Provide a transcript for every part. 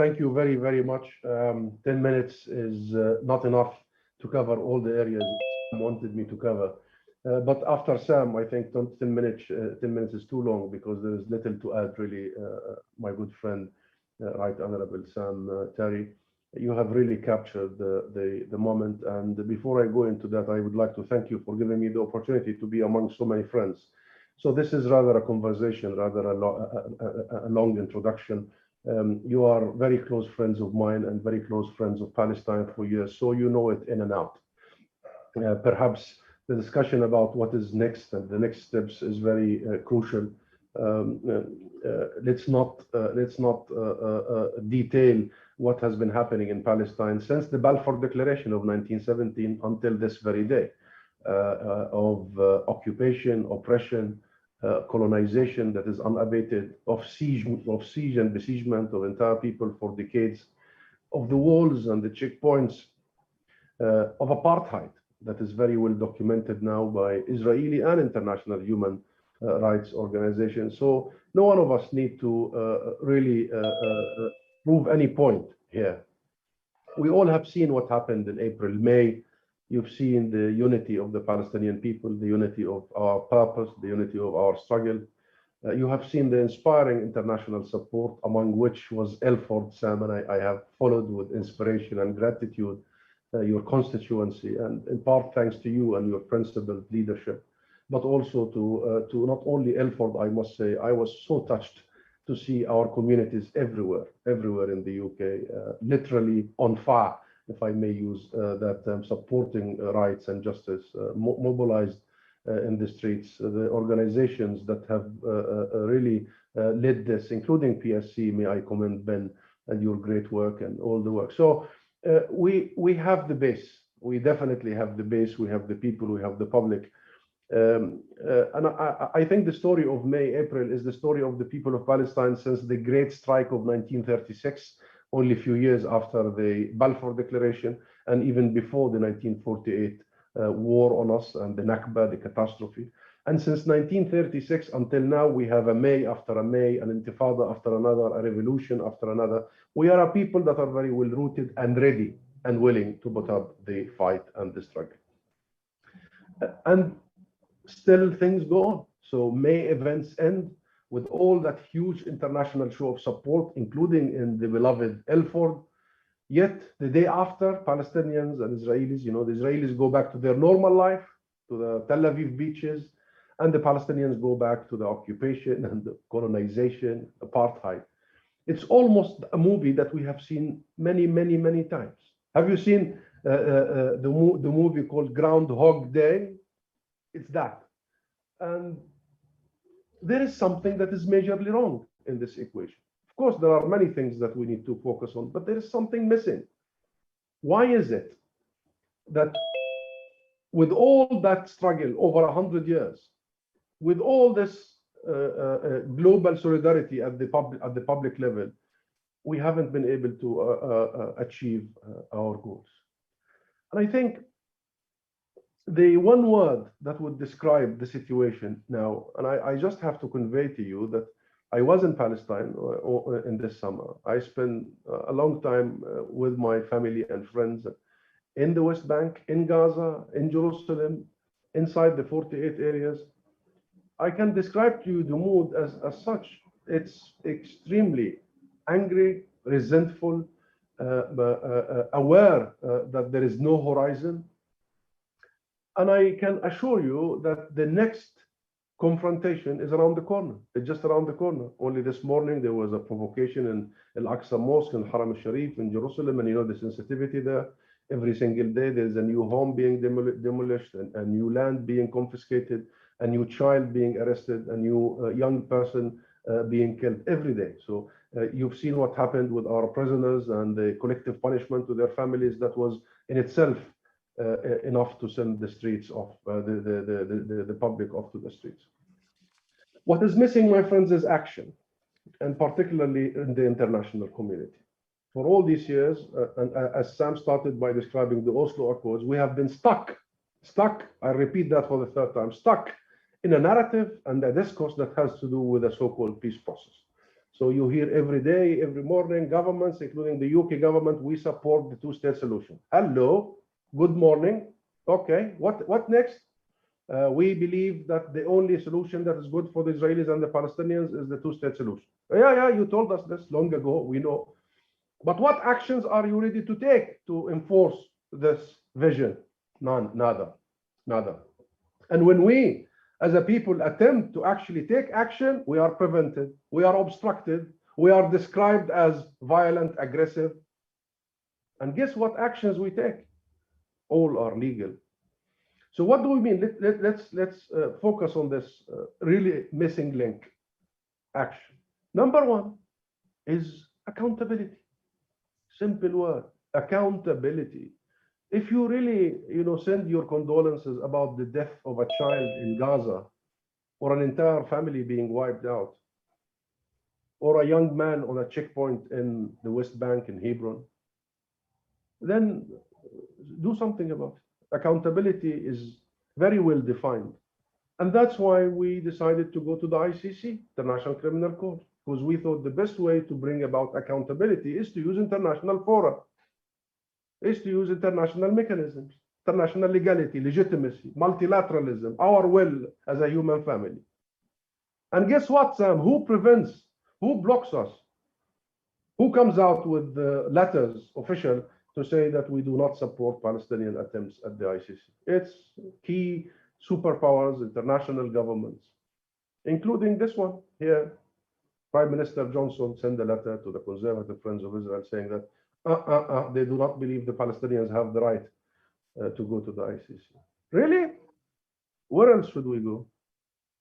Thank you very, very much. 10 minutes is not enough to cover all the areas Sam wanted me to cover. But after Sam, I think 10 minutes is too long because there is little to add, really. My good friend, Right Honorable Sam Terry, you have really captured the moment. And before I go into that, I would like to thank you for giving me the opportunity to be among so many friends. So this is rather a conversation, rather a long introduction. You are very close friends of mine and very close friends of Palestine for years, so you know it in and out. Perhaps the discussion about what is next and the next steps is very crucial. Let's not detail what has been happening in Palestine since the Balfour Declaration of 1917 until this very day, of occupation, oppression, colonization that is unabated, of siege and besiegement of entire people for decades, of the walls and the checkpoints, of apartheid that is very well documented now by Israeli and international human rights organizations. So no one of us need to really prove any point here. We all have seen what happened in April, May. You've seen the unity of the Palestinian people, the unity of our purpose, the unity of our struggle. You have seen the inspiring international support, among which was Elford, Sam, and I have followed with inspiration and gratitude your constituency, and in part thanks to you and your principled leadership, but also to not only Elford. I must say, I was so touched to see our communities everywhere in the UK, literally on fire, if I may use that term, supporting rights and justice, mobilized in the streets. The organizations that have really led this, including PSC, may I commend Ben and your great work and all the work. So we have the base. We definitely have the base. We have the people. We have the public. And I think the story of May, April is the story of the people of Palestine since the great strike of 1936, only a few years after the Balfour Declaration, and even before the 1948 war on us and the Nakba, the catastrophe. And since 1936 until now, we have a May after a May, an intifada after another, a revolution after another. We are a people that are very well rooted and ready and willing to put up the fight and the struggle. And still things go on. So May events end with all that huge international show of support, including in the beloved Elford. Yet the day after, Palestinians and Israelis, the Israelis go back to their normal life, to the Tel Aviv beaches, and the Palestinians go back to the occupation and the colonization, apartheid. It's almost a movie that we have seen many, many, many times. Have you seen the movie called Groundhog Day? It's that. And there is something that is majorly wrong in this equation. Of course, there are many things that we need to focus on, but there is something missing. Why is it that with all that struggle over 100 years, with all this global solidarity at the public level, we haven't been able to achieve our goals? And I think the one word that would describe the situation now, and I just have to convey to you that I was in Palestine in this summer. I spent a long time with my family and friends in the West Bank, in Gaza, in Jerusalem, inside the 48 areas. I can describe to you the mood as such. It's extremely angry, resentful, aware that there is no horizon. And I can assure you that the next confrontation is around the corner. It's just around the corner. Only this morning, there was a provocation in Al-Aqsa Mosque, in Haram al-Sharif, in Jerusalem, and you know the sensitivity there. Every single day, there's a new home being demolished, a new land being confiscated, a new child being arrested, a new young person being killed every day. So you've seen what happened with our prisoners and the collective punishment to their families. That was in itself enough to send the streets off, the public off to the streets. What is missing, my friends, is action, and particularly in the international community. For all these years, and as Sam started by describing the Oslo Accords, we have been stuck, I repeat that for the third time, stuck in a narrative and a discourse that has to do with the so-called peace process. So you hear every day, every morning, governments, including the UK government, we support the two-state solution. Hello, good morning. Okay, what next? We believe that the only solution that is good for the Israelis and the Palestinians is the two-state solution. Yeah, you told us this long ago, we know. But what actions are you ready to take to enforce this vision? None, nada. And when we, as a people, attempt to actually take action, we are prevented, we are obstructed, we are described as violent, aggressive. And guess what actions we take? All are legal. So what do we mean? Let's focus on this really missing link action. Number one is accountability. Simple word, accountability. If you really, send your condolences about the death of a child in Gaza, or an entire family being wiped out, or a young man on a checkpoint in the West Bank in Hebron, then do something about it. Accountability is very well defined. And that's why we decided to go to the ICC, International Criminal Court, because we thought the best way to bring about accountability is to use international fora, is to use international mechanisms, international legality, legitimacy, multilateralism, our will as a human family. And guess what, Sam? Who prevents, who blocks us? Who comes out with the letters, official, to say that we do not support Palestinian attempts at the ICC? It's key superpowers, international governments, including this one here. Prime Minister Johnson sent a letter to the Conservative Friends of Israel saying that they do not believe the Palestinians have the right to go to the ICC. Really? Where else should we go?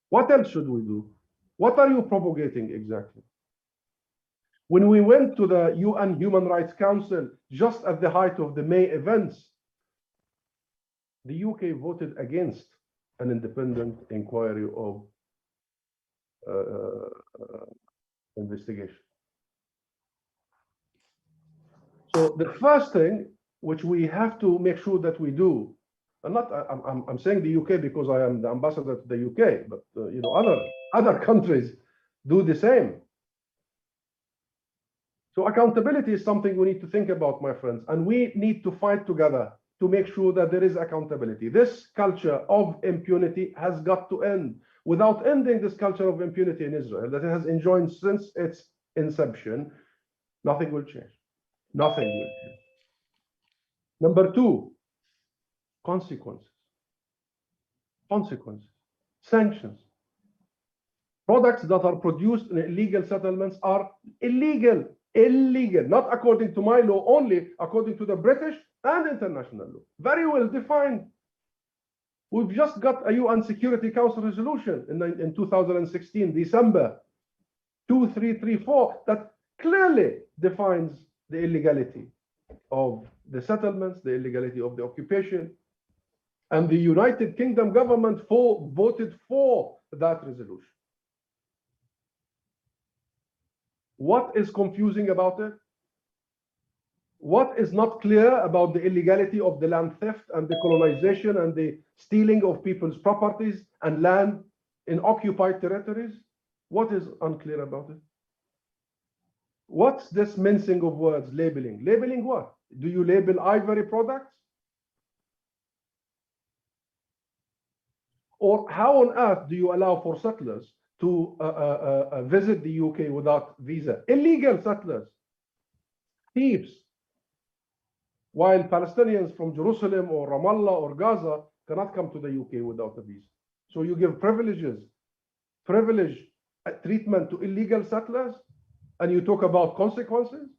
What else should we do? What are you propagating exactly? When we went to the UN Human Rights Council just at the height of the May events, the UK voted against an independent inquiry of investigation. So the first thing which we have to make sure that we do, and I'm saying the UK because I am the ambassador to the UK, but other countries do the same. So accountability is something we need to think about, my friends, and we need to fight together to make sure that there is accountability. This culture of impunity has got to end. Without ending this culture of impunity in Israel that it has enjoyed since its inception, nothing will change. Nothing will change. Number two, consequences. Consequences. Sanctions. Products that are produced in illegal settlements are illegal. Illegal, not according to my law only, according to the British and international law. Very well defined. We've just got a UN Security Council resolution in 2016, December 2334, that clearly defines the illegality of the settlements, the illegality of the occupation. And the United Kingdom government voted for that resolution. What is confusing about it? What is not clear about the illegality of the land theft and the colonization and the stealing of people's properties and land in occupied territories? What is unclear about it? What's this mincing of words, labeling? Labeling what? Do you label ivory products? Or how on earth do you allow for settlers to visit the UK without visa? Illegal settlers, thieves. While Palestinians from Jerusalem or Ramallah or Gaza cannot come to the UK without a visa. So you give privilege treatment to illegal settlers, and you talk about consequences?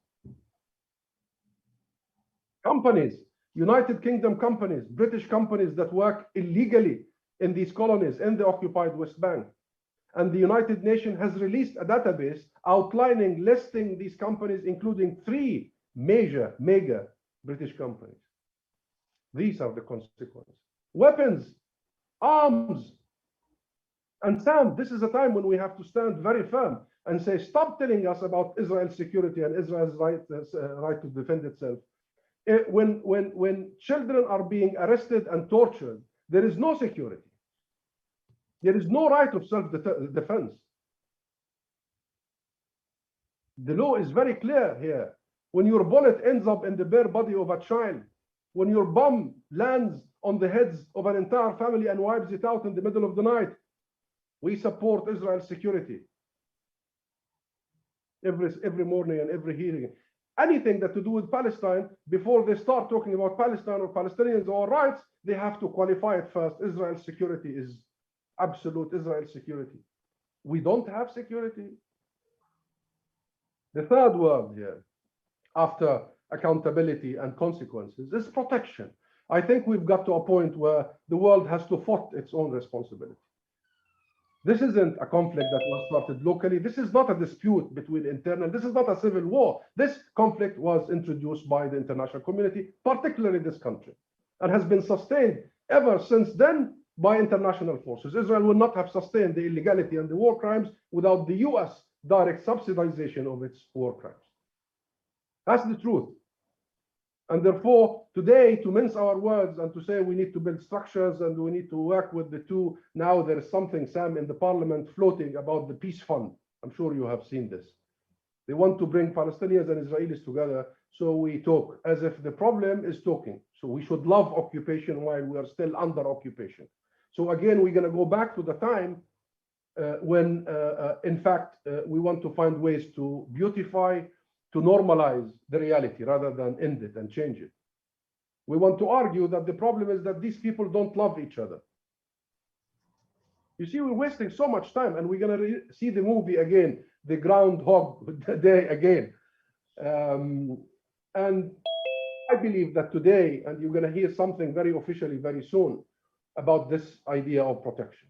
Companies, United Kingdom companies, British companies that work illegally in these colonies in the occupied West Bank. And the United Nations has released a database outlining, listing these companies, including 3 mega British companies. These are the consequences. Weapons, arms. And Sam, this is a time when we have to stand very firm and say, stop telling us about Israel's security and Israel's right to defend itself. When children are being arrested and tortured, there is no security. There is no right of self-defense. The law is very clear here. When your bullet ends up in the bare body of a child, when your bomb lands on the heads of an entire family and wipes it out in the middle of the night, we support Israel's security. Every morning and every hearing. Anything that to do with Palestine, before they start talking about Palestine or Palestinians or rights, they have to qualify it first. Israel's security is absolute Israel's security. We don't have security. The third word here, after accountability and consequences, is protection. I think we've got to a point where the world has to foot its own responsibility. This isn't a conflict that was started locally. This is not a dispute between internal. This is not a civil war. This conflict was introduced by the international community, particularly this country, and has been sustained ever since then by international forces. Israel will not have sustained the illegality and the war crimes without the US direct subsidization of its war crimes. That's the truth. And therefore, today, to mince our words and to say we need to build structures and we need to work with the two, now there is something, Sam, in the parliament floating about the peace fund. I'm sure you have seen this. They want to bring Palestinians and Israelis together, so we talk as if the problem is talking. So we should love occupation while we are still under occupation. So again, we're going to go back to the time when, in fact, we want to find ways to beautify, to normalize the reality rather than end it and change it. We want to argue that the problem is that these people don't love each other. You see, we're wasting so much time, and we're going to see the movie again, the Groundhog Day again. And I believe that today, and you're going to hear something very officially very soon about this idea of protection.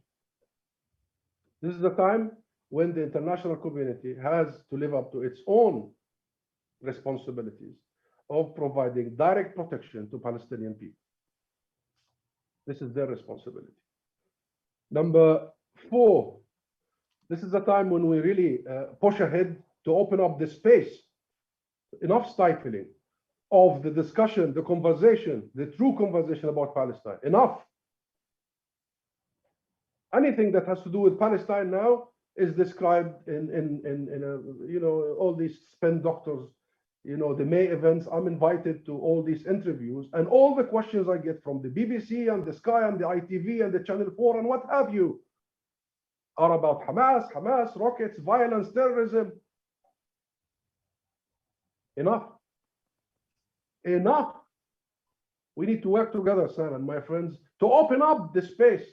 This is the time when the international community has to live up to its own responsibilities of providing direct protection to Palestinian people. This is their responsibility. Number 4, this is the time when we really push ahead to open up the space, enough stifling of the discussion, the conversation, the true conversation about Palestine. Enough. Anything that has to do with Palestine now is described in all these spin doctors, the May events. I'm invited to all these interviews, and all the questions I get from the BBC and the Sky and the ITV and the Channel 4 and what have you are about Hamas, rockets, violence, terrorism. Enough. Enough. We need to work together, Sam and my friends, to open up the space.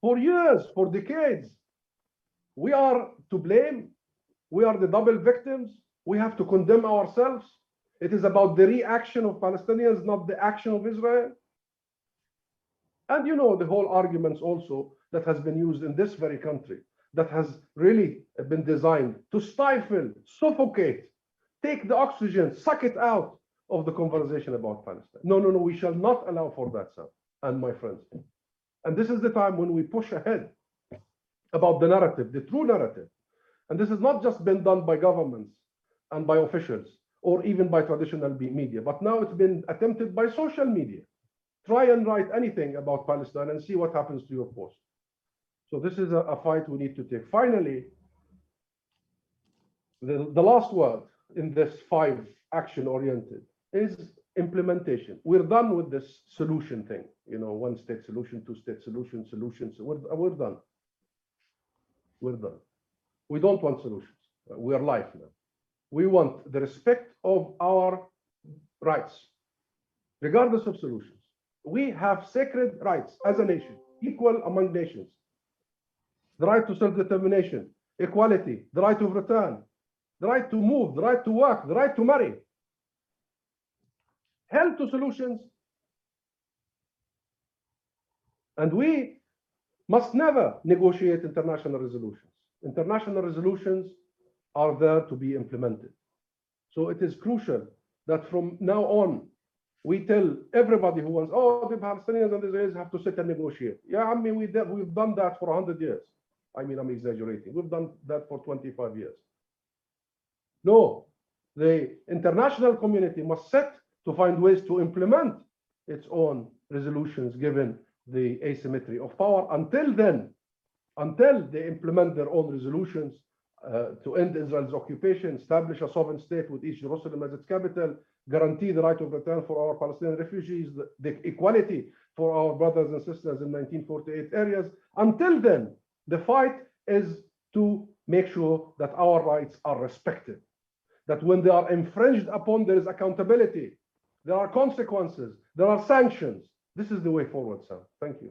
For years, for decades, we are to blame. We are the double victims. We have to condemn ourselves. It is about the reaction of Palestinians, not the action of Israel. And the whole arguments also that has been used in this very country, that has really been designed to stifle, suffocate, take the oxygen, suck it out of the conversation about Palestine. No, we shall not allow for that, Sam and my friends. And this is the time when we push ahead about the narrative, the true narrative. And this has not just been done by governments and by officials or even by traditional media, but now it's been attempted by social media. Try and write anything about Palestine and see what happens to your post. So this is a fight we need to take. Finally, the last word in this 5 action-oriented is implementation. We're done with this solution thing, one state solution, 2 state solutions. We're done. We're done. We don't want solutions. We are live now. We want the respect of our rights, regardless of solutions. We have sacred rights as a nation, equal among nations. The right to self-determination, equality, the right of return, the right to move, the right to work, the right to marry. Hell to solutions. And we must never negotiate international resolutions. International resolutions are there to be implemented. So it is crucial that from now on, we tell everybody who wants, the Palestinians and the Israelis have to sit and negotiate. Yeah, we've done that for 100 years. I'm exaggerating. We've done that for 25 years. No, the international community must sit to find ways to implement its own resolutions given the asymmetry of power. Until then, until they implement their own resolutions, to end Israel's occupation, establish a sovereign state with East Jerusalem as its capital, guarantee the right of return for our Palestinian refugees, the equality for our brothers and sisters in 1948 areas. Until then, the fight is to make sure that our rights are respected, that when they are infringed upon, there is accountability, there are consequences, there are sanctions. This is the way forward, Sam. Thank you.